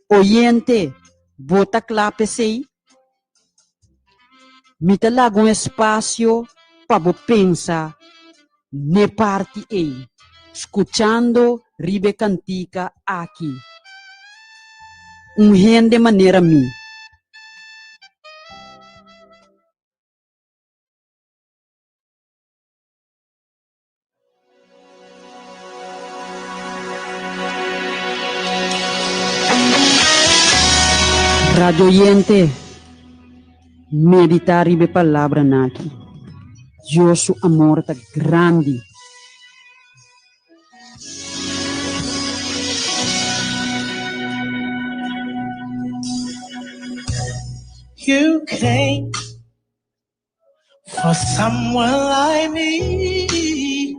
Oyente, bota clape sei. Mita lago espaço para pensar ne parte ei. Escuchando ribe cantica aqui. Gente maneira mim. Radio oyente, meditar ribe palavra naki. Deus amor tá grande. You came for someone like me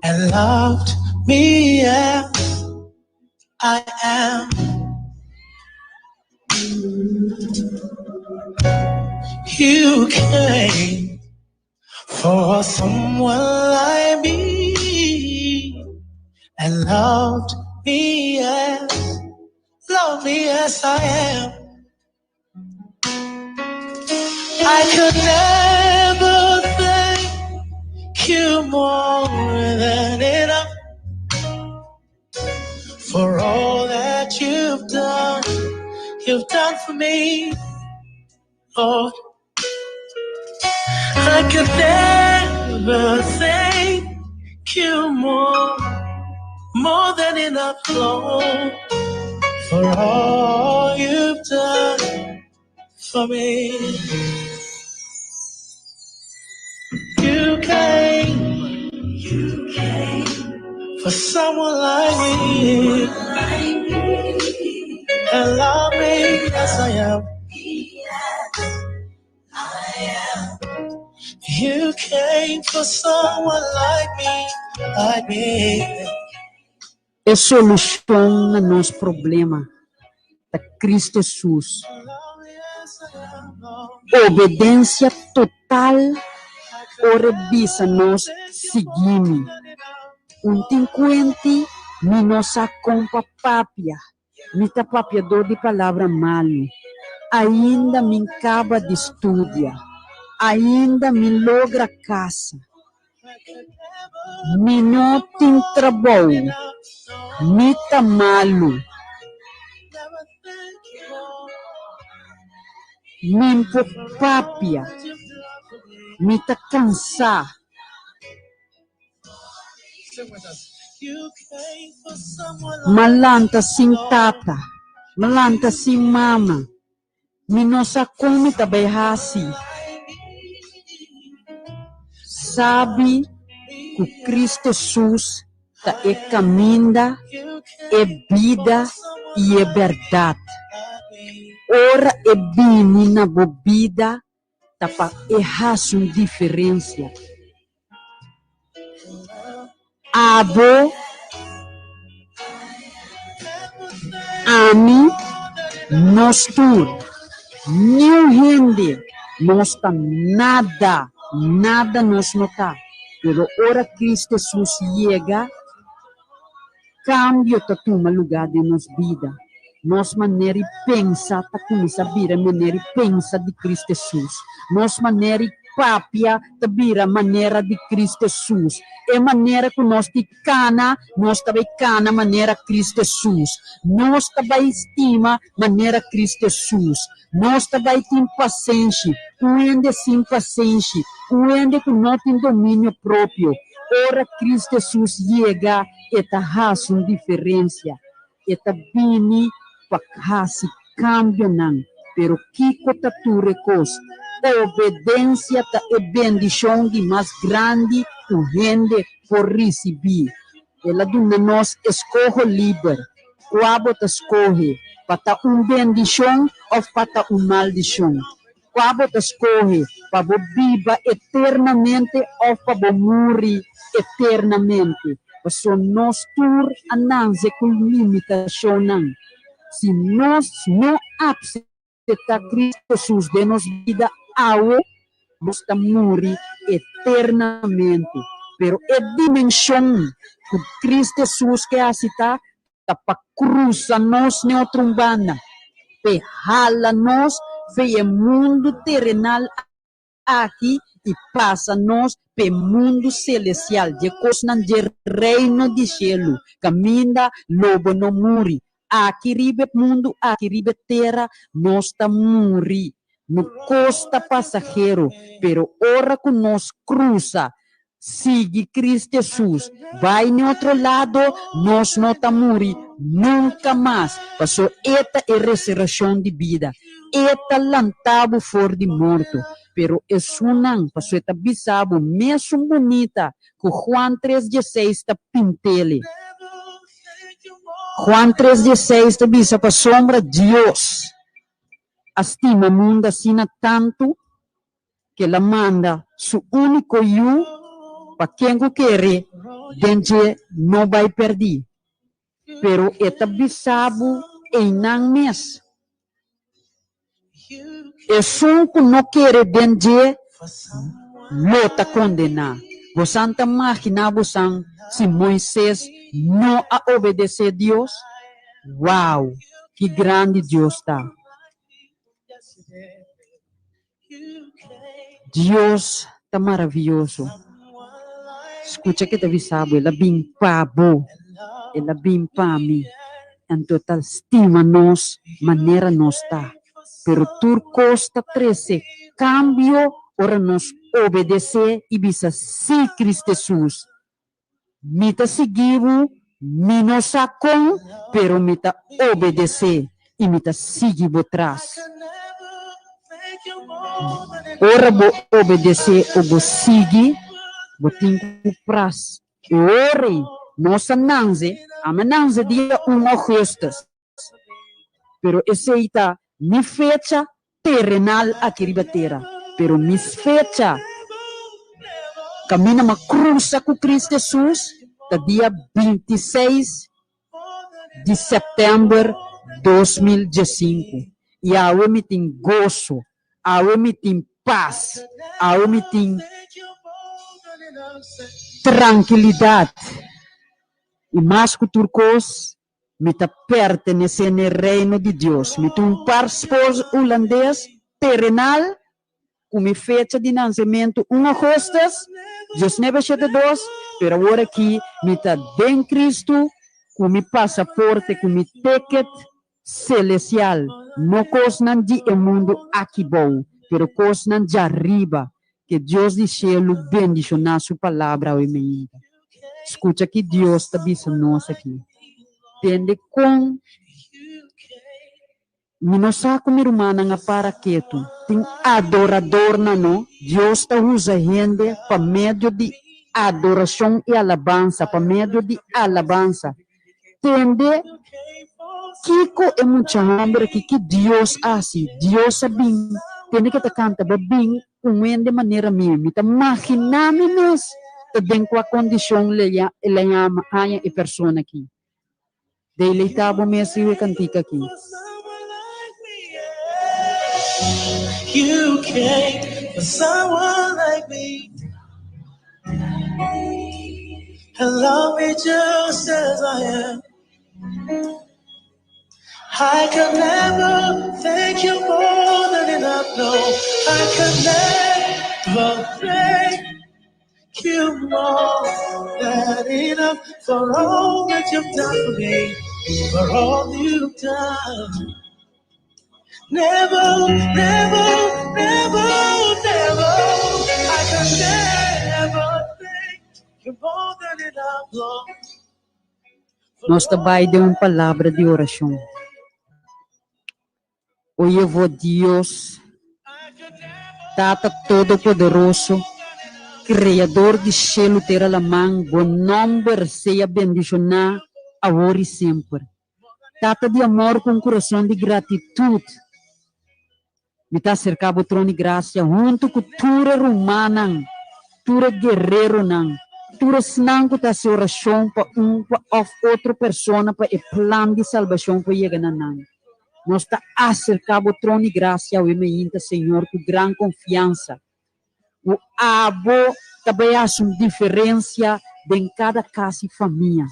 and loved me as I am. You came for someone like me and loved me as I am. I could never thank you more than enough for all that you've done for me, Lord. I could never thank you more than enough, Lord, for all you've done for me. You came for someone like me and love me as I am. You came for someone like me. É solução no nosso problema. É Cristo Jesus. Obediência total. Orebisa nós seguimos. Tinquente me nossa compa papia. Mita papia dor de palavra malo. Ainda me acaba de estudar. Ainda me logra casa. Mi não tem trabalho, mi tá malo, mi papia, mi tá cansado. Malanta sin tata, malanta sin mama, mi não sa come também hasi. Sabe que Cristo Jesus é caminho, é vida e é verdade. Ora é bem na bebida, tapa é raça diferença. Abo, ami, nós tur, new hindi, nós tá nada nos nota. Pero ora Cristo Jesus chega, cambio tá toma lugar de nos vida. Nos maneira de pensar tá começa a vir a maneira de pensar de Cristo Jesus. Nos maneira de papia tá vir a maneira de Cristo Jesus. É maneira que nós te cana, nós também cana maneira Cristo Jesus. Nós também estima maneira Cristo Jesus. Nós também tem paciência, uende sem paciência, uende que não tem domínio próprio. Ora Cristo Jesus chega e tá raça diferença. E tá bini para raça cambio não. Pero kiko tá tu recosta. Obediência tá é bendição de mais grande que gente por receber. Ela dona nós escolhe livre. Quando te escolhe para bendição ou para maldição. Quando te escolhe para viver eternamente ou para morrer eternamente. Porque nós tur ananse com limitação não. Se nós não aceitar Cristo Jesus de nossa vida, nós estamos morrer eternamente. Pero é dimensão que Cristo Jesus que aceita para cruzar nós na trombana, para hala nós, para o mundo terrenal aqui e passa nós para o mundo celestial, de coisa de reino de céu, caminha, lobo não morre. Aqui ribe mundo, aqui ribe terra, nós estamos morrer. No costa passageiro, pero ora que nós cruza, sigue Cristo Jesus, vai no outro lado, nós não estamos morrer nunca mais. Passou esta é ressurreição de vida, esta lantabo for de morto, pero isso não, passou esta bisabo, mesmo bonita, que Juan 3:16 está pintele. Juan 3:16 está bisa para sombra Deus. Estima o mundo assim tanto que ela manda seu único eu para quem quer, dente não vai perder. Pero esta bisabo em não mês. E só que não quer dente, lota condenar. Você está imaginando se Moisés não a obedecer a Deus? Uau, que grande Deus está. Deus está maravilhoso. Escucha que te avisaba, ela bem pabo, ela bem para mim. Em total estima nós, maneira nós está. Pero tur costa 13, cambio, ora nós obedecer e bisa se Cristo Jesus. Mita seguiu, mi não sacou, pero mita obedecer e mita seguir atrás. Ora vou obedecer ou vou seguir, vou ter que pras. E ora, nossa nanze, a nanze dia 1 agosto. Pero esse está mi fecha terrenal aqui riba terra. Pero mi fecha camina uma cruza com Cristo Jesus, tá dia 26 de setembro de 2015. E a me tem gozo, a me tem paz, a me tem tranquilidade. E mais que turcos, me tá pertenece no reino de Deus. Me tem passaporte holandês terrenal, minha fecha de nascimento 1 de agosto, 1972, pero agora aqui, me está em Cristo, com meu passaporte, com meu ticket celestial. Não cosnan de mundo aqui bom, pero cosnan de arriba. Que Deus do céu bendicionar sua palavra ao meio. Escuta que Deus está avisando nós aqui. Tende com Minosa como irmã nga para quieto. Tem adorador na no. Deus está usa gente para meio de adoração e alabança, para meio de alabança. Tende Kiko é muita hambre que Deus assim. Deus sabe. Tende que te canta bem de maneira mesmo. Te imaginamos nós tem com a condição leia e pessoa aqui. Deleitava mesmo e cantica aqui. You came for someone like me and love me just as I am. I can never thank you more than enough. No, I can never thank you more than enough for all that you've done for me, for all you've done. Never, never, never, never. I can never thank you more than enough, Lord. Nós trabalhamos de uma palavra de oração. Hoje vou Deus, Tata Todo-Poderoso, Criador de céu, terra la mão, bom nome seja bendicionar agora e sempre. Tata de amor com coração de gratitude. Me está cercado o trono de graça, junto com tura romana, tura guerreiro, tura senang que está se oração para outra pessoa, para o plano de salvação para chegar na nan. Nós está acercado o trono de graça, ao imeinta, Senhor, com grande confiança. O abo também faz uma diferença em cada casa e família.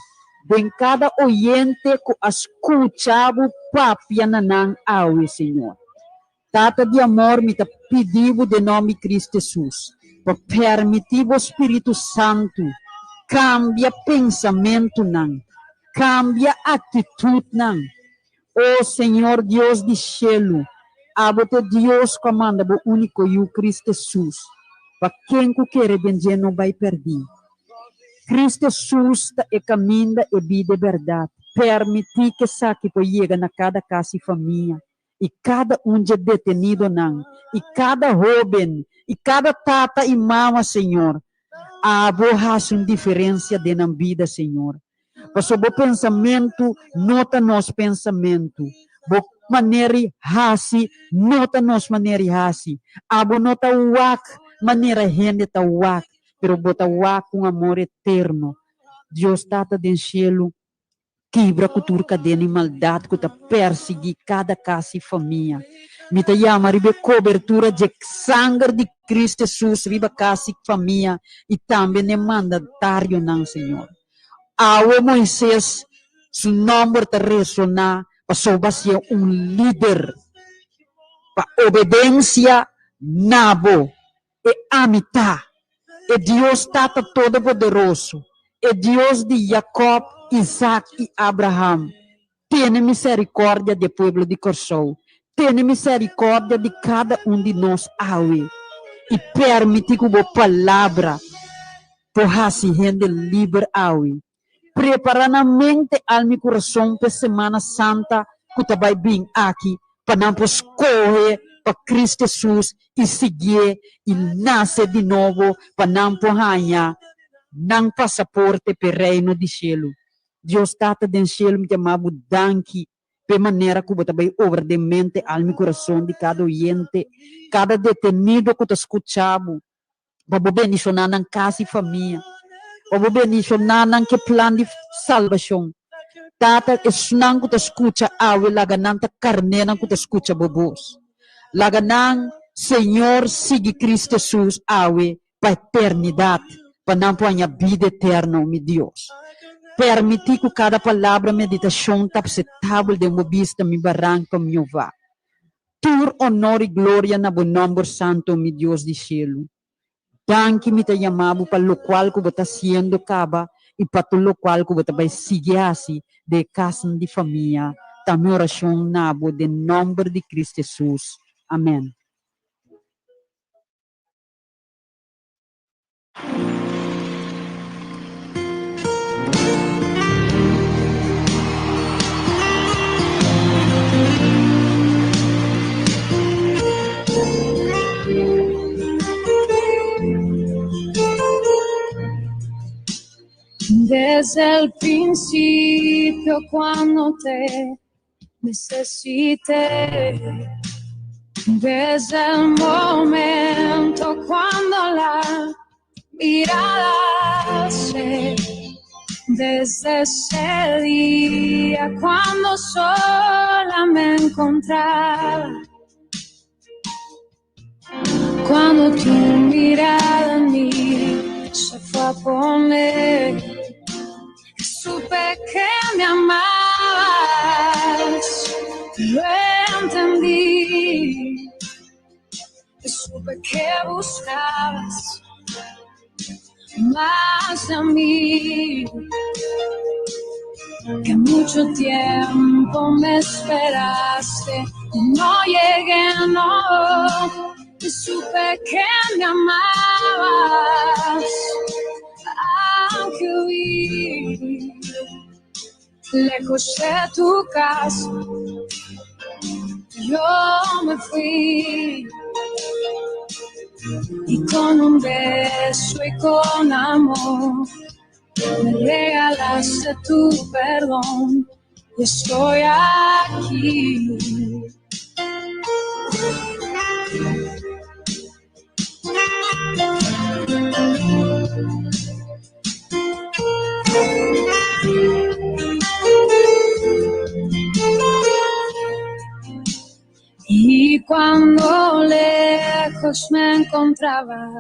Em cada oyente que escutava papia nanan ao Senhor. Tata de amor, me está pedindo de nome de Cristo Jesus, para permitir o Espírito Santo cambia pensamento não, cambia atitude não. Oh Senhor Deus do céu, abote Deus comanda o único e o Cristo Jesus, para quem que quer benzer não vai perder. Cristo Jesus é caminho e vida e verdade. Permitir que saque para chegar na cada casa e família. E cada de detenido não. E cada jovem. E cada tata e mama, Senhor. A borracha uma diferença de na vida, Senhor. Passou o pensamento, nota nosso pensamento. Bo maneira hasi, nota nossa maneira hasi. Abo nota wak, maneira rende ta wak. Pero bota wak com amor eterno. Deus tata den cielo. Quebra cultura cadena e maldade que está perseguir cada casa e família. Me está chamando de cobertura de sangue de Cristo Jesus, riba casa e família, e também é mandatário, não, Senhor. Ao Moisés, seu nome está ressonar, para ser líder, para obediência, nabo, e amita, e Deus Tata Todo-Poderoso, e Deus de Jacob, Isaac e Abraham. Tenha misericórdia do povo de Corsou. Tenha misericórdia de cada de nós, Aue. E permite que a palavra possa render livre, Aue. Preparar a mente, alma e coração para a Semana Santa, que vai vir aqui, para não escorrer para Cristo Jesus e seguir e nascer de novo, para não ganhar não passaporte para o reino de céu. Deus Tata den cielo me chamava danke, de maneira que eu também obra de mente, alma e coração de cada oyente, cada detenido que eu escutava, para bendicionar na casa e família, para bendicionar na que plano de salvação. Tata, esnang que eu escuta, awe, laganan ta carnena que eu escuta, bobos. Laganan, Senhor, siga Cristo Jesus, awe, para a eternidade, para não pôr a vida eterna, meu Deus. Permitir que cada palavra, meditação, está aceitável de uma vista, me barranca, me vá. tur honor e glória na bom nome santo, meu Deus do cielo. Danke me te chamamos para o qual que você está sendo caba e para o qual que você vai seguir assim de casa de família. Também oração na bo de nome de Cristo Jesus. Amém. Desde el principio cuando te necesité, desde el momento cuando la mirada se, desde ese día cuando sola me encontraba, cuando tu mirada en mí se fue a poner, supe que me amabas, lo entendí, supe que buscabas más de mí, que mucho tiempo me esperaste y no llegué, no, y supe que me amabas, aunque huí lejos de tu casa, yo me fui y con un beso y con amor me regalaste tu perdón y estoy aquí. Y cuando lejos me encontraba,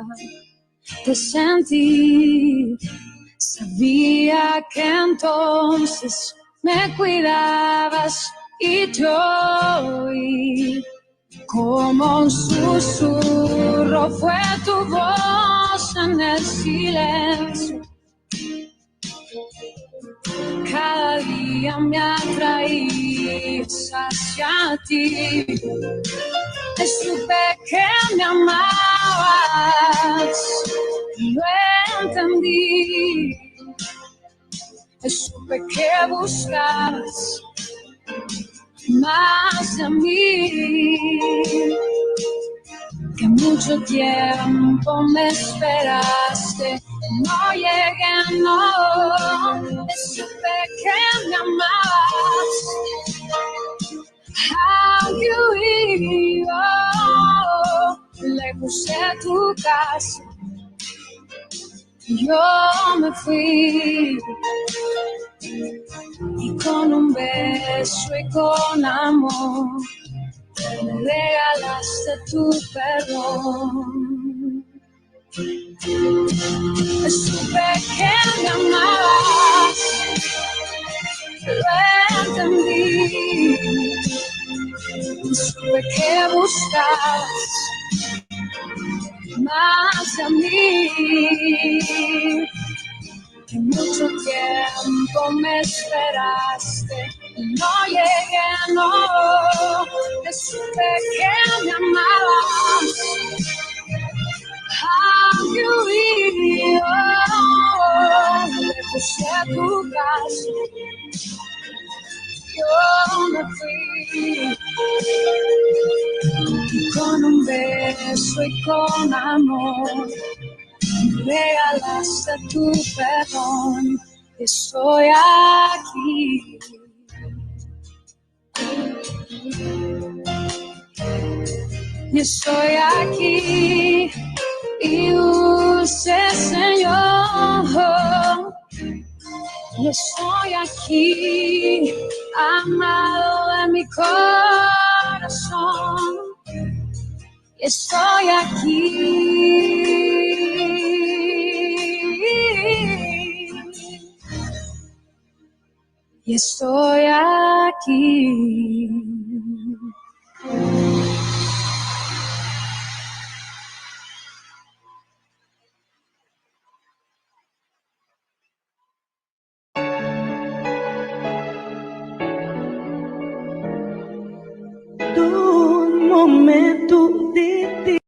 te sentí, sabía que entonces me cuidabas y te oí. Como un susurro fue tu voz en el silencio. Cada día me atraías hacia ti. Te supe que me amabas, lo entendí. Te supe que buscabas más de mí, que mucho tiempo me esperaste, no llegué, no, te supe que me amabas, aunque huí, lejos de tu casa, yo me fui. Y con un beso y con amor me regalaste tu perdón. Supe que me amabas, lo entendí. Supe que buscabas más de mí. Que mucho tiempo me esperaste, no llegué, no, te supe que me amabas, aunque huí, lejos de tu casa, yo me fui, con un beso y con amor. Regalaste tu perdón, estoy aquí. Y estoy aquí, y usted, Señor. Y estoy aquí, amado de mi corazón. Y estoy aquí. Y estoy aquí. momento de ti.